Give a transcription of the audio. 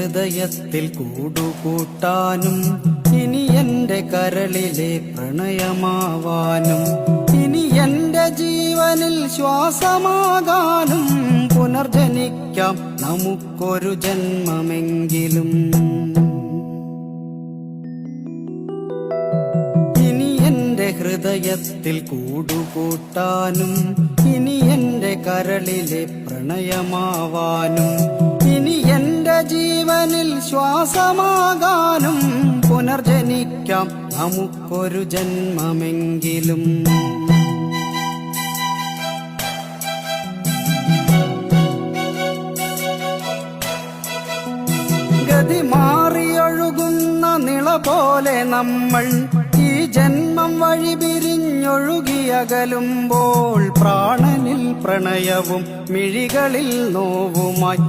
ഹൃദയത്തിൽ കൂടുകൂട്ടാനും ഇനി എന്റെ കരളിലെ പ്രണയമാവാനും ഇനി എന്റെ ജീവനിൽ ശ്വാസമാകാനും പുനർജനിക്കാം നമുക്കൊരു ജന്മമെങ്കിലും. ഇനി എന്റെ ഹൃദയത്തിൽ കൂടുകൂട്ടാനും ഇനി എന്റെ കരളിലെ പ്രണയമാവാനും ഇനി എന്റെ ജീവനിൽ ശ്വാസമാകാനും പുനർജനിക്കാം നമുക്കൊരു ജന്മമെങ്കിലും. ഗതി മാറിയൊഴുകുന്ന നിള പോലെ നമ്മൾ ഈ ജന്മം വഴി പിരിഞ്ഞൊഴുകിയകലുമ്പോൾ പ്രാണനിൽ പ്രണയവും മിഴികളിൽ നോവുമായി